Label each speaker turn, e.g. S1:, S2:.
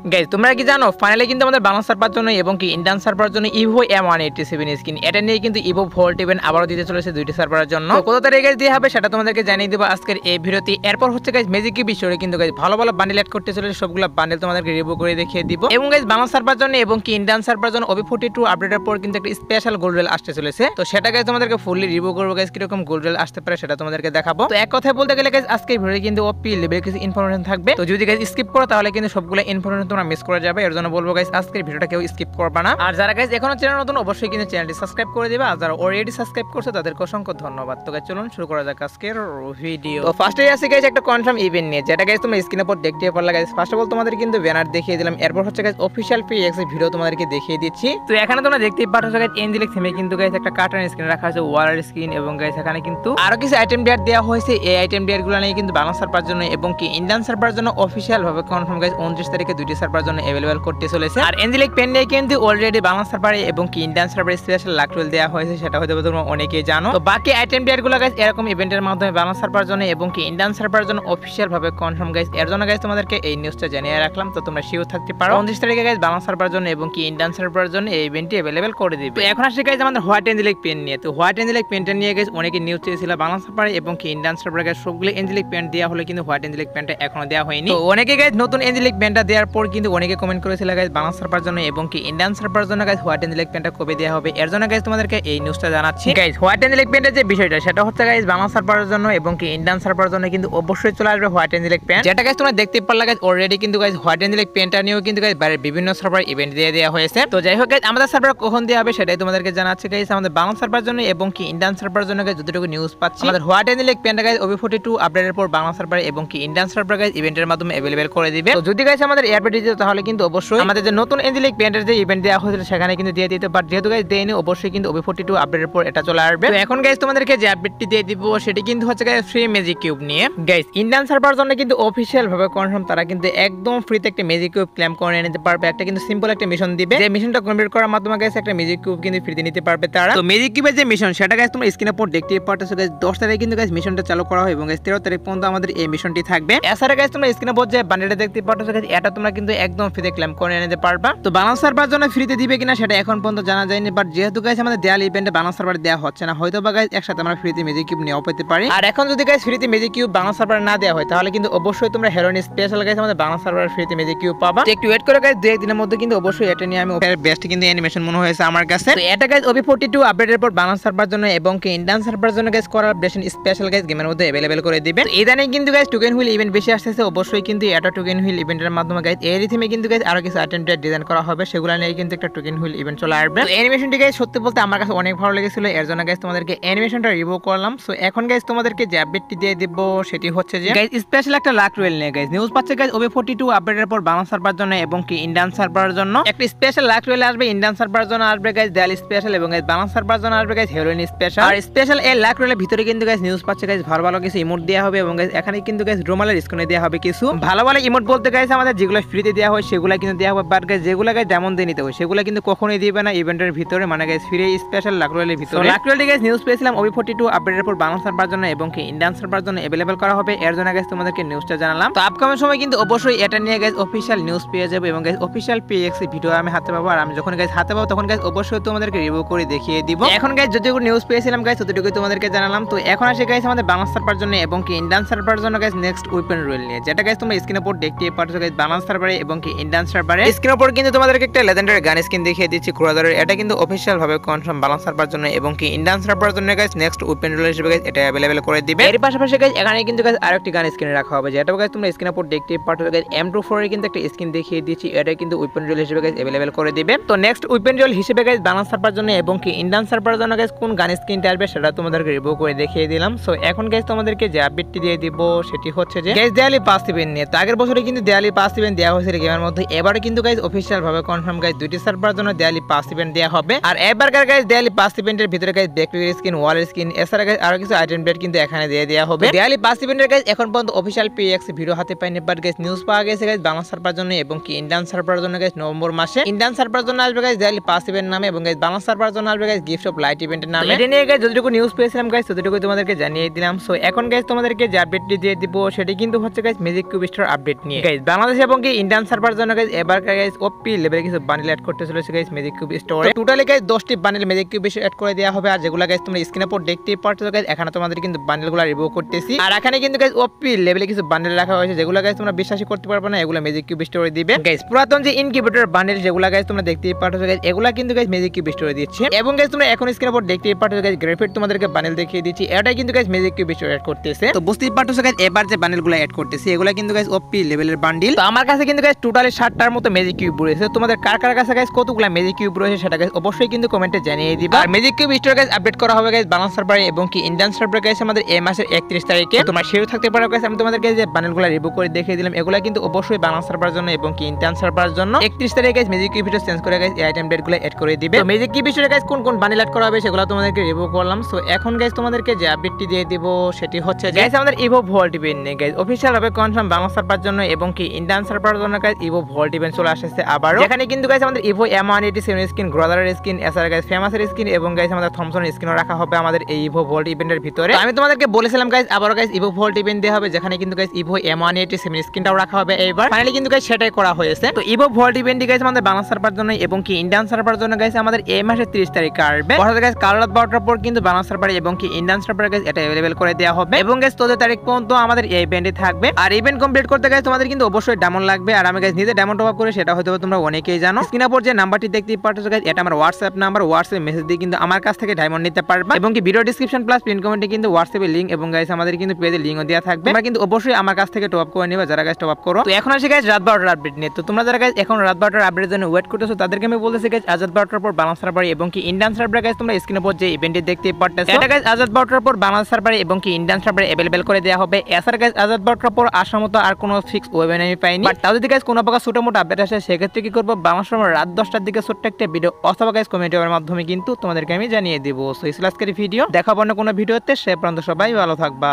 S1: Guys তোমরা কি জানো ফাইনালি কিন্তু আমাদের বাংলা সার্ভার জন্য এবং কি ইন্ডিয়ান সার্ভার জন্য ইভো M187 স্কিন এটা নিয়ে কিন্তু ইভো ভোল্ট ইভেন্ট আবারও দিতে চলেছে দুইটি সার্ভারের জন্য। কত তারিখে গাইস দিয়ে হবে সেটা তোমাদেরকে জানিয়ে দেব আজকের এই ভিডিওতে। এরপর হচ্ছে গাইস ম্যাজিক কিউব বিষয়ে কিন্তু গাইস ভালো ভালো বান্ডেল অ্যাড করতে চলেছে, সবগুলো বান্ডেল তোমাদেরকে রিভিউ করে দেখিয়ে দিব। এবং গাইস বাংলা সার্ভার জন্য এবং কি ইন্ডিয়ান সার্ভার জন্য OB42 আপডেটের পর কিন্তু একটা স্পেশাল গোল্ড রেল আসতে চলেছে, তো সেটা গাইস তোমাদেরকে ফুললি রিভিউ করব গাইস কিরকম গোল্ড রেল আসতে পারে সেটা তোমাদেরকে দেখাবো। তো এক কথায় বলতে গেলে গাইস আজকের ভিডিওতে কিন্তু OP লেভেলের কিছু ইনফরমেশন থাকবে, তো যদি গাইস স্কিপ করো তাহলে কিন্তু সবগুলো ইনফরমেশন তোমরা মিস করে যাবে। এর জন্য বলবো গাইস আজকের ভিডিওটা কেউ স্কিপ করবে না। আর যারা গাইস এখনো চ্যানেল নতুন অবশ্যই কিন্তু চ্যানেলটি সাবস্ক্রাইব করে দিবা, আর যারা অলরেডি সাবস্ক্রাইব করছো তাদেরকে অসংখ্য ধন্যবাদ। তো গাইস চলুন শুরু করা যাক আজকের ভিডিও। তো ফার্স্টে আসি গাইস একটা কনফার্ম ইভেন্ট নিয়ে, যেটা গাইস তোমরা স্ক্রিনের উপর দেখতে পারলা গাইস। ফার্স্ট অফ অল তোমাদের কিন্তু ব্যানার দেখিয়ে দিলাম, এরপর হচ্ছে গাইস অফিশিয়াল PX এর ভিডিও তোমাদেরকে দেখিয়ে দিচ্ছি। তো এখানে তোমরা দেখতেই পাচ্ছ গাইস এনজিলেক থিমে কিন্তু গাইস একটা কার্টন স্ক্রিন রাখা আছে, ওয়ালের স্ক্রিন, এবং গাইস এখানে কিন্তু আরো কিছু আইটেম ডিয়ার দেওয়া হয়েছে। এই আইটেম ডিয়ার গুলো নিয়ে কিন্তু বাংলা সার্ভার জন্য এবং কি ইন্ডিয়ান সার্ভার জন্য অফিশিয়াল ভাবে কনফার্ম গাইস 29 তারিখে দুইটি সার্ভার জন্য अवेलेबल করতে চলেছে। আর এনজিলেক পেন নিয়ে কিন্তু অলরেডি বাংলা সার্ভারে এবং কি ইন্ডিয়ান সার্ভারে স্পেশাল লাক রোল দেওয়া হয়েছে, সেটা হয়তো তোমরা অনেকেই জানো। তো বাকি আইটেম ডিয়ার গুলো গাইস এরকম ইভেন্টের মাধ্যমে বাংলা সার্ভার জন্য এবং কি ইন্ডিয়ান সার্ভার জন্য অফিশিয়াল ভাবে কনফার্ম গাইস। এর জন্য গাইস তোমাদেরকে এই নিউজটা জানিয়ে রাখলাম, তো তোমরা শিওর থাকতে পারো 29 তারিখে গাইস বাংলা সার্ভার জন্য এবং কি ইন্ডিয়ান সার্ভার জন্য এই ইভেন্টটি अवेलेबल করে দিবে। তো এখন আসি গাইস আমাদের হোয়াইট এনজিলেক পেন নিয়ে। তো হোয়াইট এনজিলেক পেনটা নিয়ে গাইস অনেকে নিউজ চেয়েছিল বাংলা সার্ভারে এবং কি ইন্ডিয়ান সার্ভারে গাইস সবগুলো এনজিলেক পেন দেওয়া হলো, কিন্তু হোয়াইট এনজিলেক পেনটা এখনো দেওয়া হয়নি। তো অনেকে গাইস নতুন এনজিলেক পেনটা দেওয়ার পর কিন্তু অনেকে কমেন্ট করেছিল গাইস বাংলা সার্ভার জন্য এবং কি ইন্ডিয়ান সার্ভার জন্য গাইস হোয়াইট এনজিলেক পেনটা কবে দেওয়া হবে। এর জন্য গাইস তোমাদেরকে এই নিউজটা জানাচ্ছি। গাইস হোয়াইট এনজিলেক পেনটার যে বিষয়টা সেটা হচ্ছে গাইস বাংলা সার্ভারের জন্য এবং কি ইন্ডিয়ান সার্ভার জন্য কিন্তু অবশ্যই চলে আসবে হোয়াইট এনজিলেক পেন, যেটা গাইস তোমরা দেখতে পারলা গাইস অলরেডি কিন্তু গাইস হোয়াইট এনজিলেক পেনটা নিয়েও কিন্তু গাইস বাইরের বিভিন্ন সার্ভার ইভেন্ট দিয়ে দেওয়া হয়েছে। তো যাই হোক গাইস আমাদের সার্ভার কখন দেওয়া হবে সেটাই তোমাদেরকে জানাচ্ছি গাইস। আমাদের বাংলা সার্ভার জন্য এবং কি ইন্ডিয়ান সার্ভার জন্য গাইস যতটুকু নিউজ পাচ্ছি আমাদের হোয়াইট এনজিলেক পেনটা গাইস OB42 আপডেটের পর বাংলা সার্ভার এবং কি ইন্ডিয়ান সার্ভার গাইস ইভেন্টের মাধ্যমে अवेलेबल করে দিবে। তো যদি গাইস আমাদের এয়ারপেট দিতে তাহলে কিন্তু অবশ্যই আমাদের যে নতুন এনজিলেক পেনটার যে ইভেন্ট দেওয়া হয়েছিল সেখানে কিন্তু দিয়ে দিতে, বাট যেহেতু গাইস দেয়নি অবশ্যই কিন্তু OB42 আপডেটের পর এটা চলে আসবে। তো এখন গাইস তোমাদেরকে যে আপডেটটি দিয়ে দিব সেটি কিন্তু হচ্ছে গাইস ফ্রি ম্যাজিক কিউব নিয়ে। গাইস ইন্ডিয়ান সার্ভার জন্য কিন্তু অফিশিয়াল ভাবে কনফার্ম, তারা কিন্তু একদম ফ্রিতে একটা ম্যাজিক কিউব ক্লেম করে নিতে পারবে। একটা কিন্তু সিম্পল একটা মিশন দিবে, যে মিশনটা কমপ্লিট করার মাধ্যমে গাইস একটা ম্যাজিক কিউব কিন্তু ফ্রিতে নিতে পারবে তারা। তো ম্যাজিক কিউবের যে মিশন সেটা গাইস তোমরা স্ক্রিনের উপর দেখতে পারতেছো গাইস। 10 তারিখে কিন্তু গাইস মিশনটা চালু করা হয় এবং গাইস 13 তারিখ পর্যন্ত আমাদের এই মিশনটি থাকবে। এছাড়া গাইস তোমরা স্ক্রিনের উপর যে বান্ডেলটা দেখতে পারতেছো গাইস এটা তোমরা কিন্তু একদম ফ্রিতে ক্লেম করে নিতে পারবা। তো বাংলা সার্ভার জন্য ফ্রিতে দিবে কিনা সেটা এখন পর্যন্ত জানা যায়নি, বাট যেহেতু গাইস আমাদের দেয়াল ইভেন্টে বাংলা সার্ভারে দেওয়া হচ্ছে না, হয়তো বা গাইস একসাথে আমরা ফ্রিতে ম্যাজিক কিউব নিয়েও পেতে পারি। আর এখন যদি গাইস ফ্রিতে ম্যাজিক কিউব বাংলা সার্ভারে না দেওয়া হয় তাহলে কিন্তু অবশ্যই তোমরা হেরোইন স্পেশাল গাইস আমাদের বাংলা সার্ভারে ফ্রিতে ম্যাজিক কিউব পাবা। একটু ওয়েট করে গাইস 2-1 দিনের মধ্যে কিন্তু অবশ্যই এটা নিয়ে আমি বেস্ট কিন্তু অ্যানিমেশন মনে হয়েছে আমার কাছে। তো এটা গাইস OB42 আপডেটের পর বাংলা সার্ভার জন্য এবং কি ইন্ডিয়ান সার্ভার জন্য গাইস কোলাবোরেশন স্পেশাল গাইস গেমের মধ্যে अवेलेबल করে দিবেন। ইদানিং কিন্তু গাইস টোকেন হুইল ইভেন্ট বেশি আসছে, অবশ্যই কিন্তু এটা টোকেন হুইল ইভেন্টের মাধ্যমে গাইস এই থিমে কিন্তু গাইস আরো কিছু আইটেম ডিজাইন করা হবে, সেগুলো নিয়ে কিন্তু একটা টোকেন হুইল ইভেন্ট চলে আসবে। তো অ্যানিমেশনটি গাইস সত্যি বলতে আমার কাছে অনেক ভালো লেগেছিল, এর জন্য গাইস তোমাদেরকে অ্যানিমেশনটা রিভিউ করলাম। সো এখন গাইস তোমাদেরকে যে আপডেটটি দিয়ে দিব সেটি হচ্ছে যে গাইস স্পেশাল একটা লাক রোল নিয়ে গাইস নিউজ পাচ্ছে গাইস OB42 আপডেটের পর বাংলা সার্ভার জন্য এবং কি ইন্ডিয়ান সার্ভারের জন্য একটা স্পেশাল লাক রোল আসবে। ইন্ডিয়ান সার্ভারের জন্য আসবে গাইস দেয়াল স্পেশাল এবং গাইস বাংলা সার্ভারের জন্য আসবে গাইস হেরোইন স্পেশাল। আর স্পেশাল এই লাক রোলের ভিতরে কিন্তু গাইস নিউজ পাচ্ছে গাইস ভালো ভালো কিছু ইমোট দেওয়া হবে এবং গাইস এখানে কিন্তু গাইস রোমালের স্ক্রিনে দেওয়া হবে কিছু ভালো ভালো ইমোট। বলতে গাইস আমাদের যেগুলো ফ্রিতে দেওয়া হয় সেগুলো কিন্তু দেওয়া হবে, বাট গাইস যেগুলো গাইস ডায়মন্ড দিয়ে নিতে হয় সেগুলো কিন্তু কখনোই দিবে না ইভেন্টের ভিতরে, মানে গাইস ফ্রি স্পেশাল লাক রোলের ভিতরে। লাক রোলটি গাইস নিউজ পেয়েছিলাম OB42 আপডেটের পর বাংলা সার্ভার জন্য এবং কি ইন্ডিয়ান সার্ভার জন্য अवेलेबल করা হবে, এর জন্য গাইস তোমাদেরকে নিউজটা জানালাম। তো আপকামিং সময় কিন্তু অবশ্যই এটা নিয়ে গাইস অফিশিয়াল নিউজ পেয়ে যাবে এবং গাইস অফিশিয়াল PX ভিডিও আমি হাতে পাবো। আর আমি যখন গাইস হাতে পাবো তখন গাইস অবশ্যই তোমাদেরকে রিভিউ করে দেখিয়ে দিব। এখন গাইস যতটুকু নিউজ পেয়েছিলাম গাইস ততটুকু তোমাদেরকে জানালাম। তো এখন আসে গাইস আমাদের বাংলা সার্ভার জন্য এবং কি ইন্ডিয়ান সার্ভার জন্য গাইস নেক্সট ওয়েপন রোল নিয়ে, যেটা গাইস তোমরা স্ক্রিনের উপর দেখতে পাচ্ছ গাইস বাংলা সার্ভারে এবং কি ইন্ডিয়ান সার্ভারে স্ক্রিনের উপর কিন্তু তোমাদেরকে একটা লেজেন্ডারি গান স্কিন দেখিয়ে দিচ্ছি ক্রুজারের। এটা কিন্তু অফিশিয়াল ভাবে কনফার্ম বাংলা সার্ভার জন্য এবং কি ইন্ডিয়ান সার্ভার জন্য গাইস নেক্সট ওয়েপন রোল হিসেবে গাইস এটা अवेलेबल করে দিবে। এর পাশাপাশি গাইস এখানে কিন্তু গাইস আরেকটি গান স্কিন রাখা হবে, যেটা গাইস তোমরা স্ক্রিনের উপর দেখতে পাচ্ছ গাইস M24 এর কিন্তু একটা স্কিন দেখিয়ে দিচ্ছি, এটা কিন্তু ওয়েপন রোল হিসেবে গাইস अवेलेबल করে দিবে। তো নেক্সট ওয়েপন রোল হিসেবে গাইস বাংলা সার্ভার জন্য এবং কি ইন্ডিয়ান সার্ভার জন্য গাইস কোন গান স্কিনটা আসবে সেটা তোমাদেরকে রিভিউ করে দেখিয়ে দিলাম। সো এখন গাইস তোমাদেরকে যে আপডেটটি দিয়ে দিব সেটি হচ্ছে যে গাইস দেয়ালি পাস ইভেন্ট নিয়ে। তো আগের বছরে কিন্তু দেয়ালি পাস ইভেন্ট দেওয়া হয়েছিল গেমের মধ্যে, এবারে কিন্তু গাইস অফিশিয়াল ভাবে কনফার্ম গাইস দুইটি সার্ভার জন্য দেয়ালি পাস ইভেন্ট দেওয়া হবে। আর এবারকার গাইস দেয়ালি পাস ইভেন্টের ভিতরে গাইস ব্যাকটেরিয়া স্কিন, ওয়ালের স্কিন, এছাড়া গাইস আরো কিছু আইটেম ব্লেড কিন্তু এখানে দিয়ে দেওয়া হবে। দেয়ালি পাস ইভেন্টের গাইস এখন পর্যন্ত অফিশিয়াল PX ভিডিও হাতে পাইনি, বাট গাইস নিউজ পাওয়া গেছে গাইস বাংলা সার্ভার জন্য এবং কি ইন্ডিয়ান সার্ভার জন্য গাইস নভেম্বর মাসে ইন্ডিয়ান সার্ভার জন্য আসবে গাইস দেয়ালি পাস ইভেন্ট নামে এবং গাইস বাংলা সার্ভার জন্য আসবে গাইস গিফট অফ লাইট ইভেন্টের নামে। এটা নিয়ে গাইস যতটুকু নিউজ পেয়েছিলাম গাইস ততটুকু তোমাদেরকে জানিয়ে দিলাম। সো এখন গাইস তোমাদেরকে যে আপডেটটি দিয়ে দিব সেটি কিন্তু হচ্ছে guys magic cube store update নিয়ে। গাইস বাংলাদেশ এবং কি ইন্ডিয়ান ইন্ডিয়ান সার্ভার জন্য গাইস এবার গাইস ওপি লেভেলে কিছু বান্ডেল অ্যাড করতে চলেছে গাইস ম্যাজিক কিউব স্টোরে। টোটালি গাইস 10টি বান্ডেল ম্যাজিক কিউব অ্যাড করে দেওয়া হবে। আর যেগুলো গাইস তোমরা স্ক্রিনের উপর দেখতেই পাচ্ছো গাইস, এখানে তোমাদের কিন্তু বান্ডেলগুলো রিভিউ করতেছি। আর এখানে কিন্তু গাইস ওপি লেভেলে কিছু বান্ডেল রাখা হয়েছে, যেগুলো গাইস তোমরা বিশ্বাসই করতে পারবে না, এগুলো ম্যাজিক কিউব স্টোরে দিবে গাইস। পুরাতন যে ইনকিউবেটর বান্ডেল যেগুলো গাইস তোমরা দেখতেই পাচ্ছো গাইস, এগুলো কিন্তু গাইস ম্যাজিক কিউব স্টোরে দিচ্ছে। এবং গাইস তোমরা এখন স্ক্রিনের উপর দেখতেই পাচ্ছো গাইস, গ্রাফিট তোমাদেরকে বান্ডেল দেখিয়ে দিচ্ছি, এটাই কিন্তু গাইস ম্যাজিক কিউব স্টোরে অ্যাড করতেছে। তো বুঝতেই পারছো গাইস, এবার যে বান্ডেলগুলো অ্যাড করতেছি এগুলো কিন্তু গাইস ওপি লেভেলের বান্ডেল। তো আমার কাছে কিন্তু গাইস টোটালি 60টার মতো ম্যাজিক কিউব রয়েছে। তোমাদের কার কার কাছে গাইস কতগুলো ম্যাজিক কিউব রয়েছে সেটা গাইস অবশ্যই কিন্তু কমেন্টে জানিয়ে দিবা। আর magic cube store guys update করা হবে গাইস বাংলা সার্ভারে এবং কি ইন্ডিয়ান সার্ভারে গাইস আমাদের এই মাসের 31 তারিখে। তোমরা শেয়ার থাকতে পারো গাইস, আমি তোমাদেরকে যে বান্ডেলগুলো রিভিউ করে দেখিয়ে দিলাম, এগুলো কিন্তু অবশ্যই বাংলা সার্ভারের জন্য এবং কি ইন্ডিয়ান সার্ভারের জন্য 31 তারিখে guys magic cube store change করে গাইস এই আইটেম ডেটগুলো অ্যাড করে দিবে। তো ম্যাজিক কিউব স্টোরে গাইস কোন কোন বান্ডেল অ্যাড করা হবে সেগুলো তোমাদেরকে রিভিউ করলাম। সো এখন গাইস তোমাদেরকে যে আপডেটটি দিয়ে দিব সেটি হচ্ছে গাইস আমাদের ইভো ভল্ট ইভেন্ট নিয়ে গাইস অফিশিয়াল ভাবে কনফার্ম বাংলা সার্ভারের জন্য এবং কি ইন্ডিয়ান সার্ভারের জন্য গাইস ইভো ভল্ট ইভেন্ট চলে আসছে আবার। যেখানে কিন্তু গাইস আমাদের ইভো M187 স্কিন, গ্রোজারের স্কিন, এছাড়া গাইস ফেমাসের স্কিন এবং গাইস আমাদের থমসনের স্কিনও রাখা হবে আমাদের এই ইভো ভল্ট ইভেন্টের ভিতরে। আমি তোমাদেরকে বলেছিলাম গাইস আবারও গাইস ইভো ভল্ট ইভেন্ট দেওয়া হবে, যেখানে কিন্তু গাইস ইভো M187 স্কিনটাও রাখা হবে এইবার। ফাইনালি কিন্তু গাইস সেটাই করা হয়েছে। তো ইভো ভল্ট ইভেন্টটি গাইস আমাদের বাংলা সার্ভারের জন্য এবং কি ইন্ডিয়ান সার্ভারের জন্য গাইস আমাদের এই মাসের 30 তারিখে আসবে। অর্থাৎ গাইস কাল রাত 12টার পর কিন্তু বাংলা সার্ভারে এবং কি ইন্ডিয়ান সার্ভারে গাইস এটা अवेलेबल করে দেওয়া হবে এবং গাইস 14 তারিখ পর্যন্ত আমাদের এই ইভেন্টে থাকবে। আর ইভেন্ট কমপ্লিট করতে গাইস তোমাদের কিন্তু অবশ্যই ডায়মন্ড লাগবে। আর আমি গাইস নিজে ডায়মন্ড টপ আপ করে সেটা হয়তো তোমরা অনেকেই জানো। স্ক্রিনের উপর যে নাম্বারটি দেখতেই পাচ্ছো গাইস, এটা আমার হোয়াটসঅ্যাপ নাম্বার। হোয়াটসঅ্যাপে মেসেজ দিয়ে কিন্তু আমার কাছ থেকে ডায়মন্ড নিতে পারবা এবং কি ভিডিও ডেসক্রিপশন প্লাস পিন কমেন্টে কিন্তু হোয়াটসঅ্যাপে লিংক এবং গাইস আমাদের কিন্তু পেজের লিংকও দেওয়া থাকবে। তোমরা কিন্তু অবশ্যই আমার কাছ থেকে টপ আপ করে নিবা যারা গাইস টপ আপ করো। তো এখন আসি গাইস রাত 12টার আপডেট নিয়ে। তো তোমরা যারা গাইস এখন রাত 12টার আপডেটের জন্য ওয়েট করতেছো তাদেরকে আমি বলতেছি গাইস আজাদ 12টার পর বাংলা সার্ভারে এবং কি ইন্ডিয়ান সার্ভারে গাইস তোমরা স্ক্রিনের উপর যে ইভেন্টটি দেখতেই পারতেছো, এটা গাইস আজাদ 12টার পর বাংলা সার্ভারে এবং কি ইন্ডিয়ান সার্ভারে अवेलेबल করে দেওয়া হবে। এছাড়া গাইস আজাদ 12টার পর আসার মতো আর কোনো ফিক্স ওয়েবসাইট আমি পাইনি। বাট তাও যদি গাইস কোনো প্রকার ছোট মোটো আপডেট আসে সেক্ষেত্রে কি করব, বাংলা সময় রাত 10টার দিকে ছোট্ট একটা ভিডিও অথবা গাইস কমেন্টের মাধ্যমে কিন্তু তোমাদেরকে আমি জানিয়ে দিব। সো এই ছিল আজকের ভিডিও, দেখা হবে অন্য কোনো ভিডিওতে। সে পর্যন্ত সবাই ভালো থাকবা।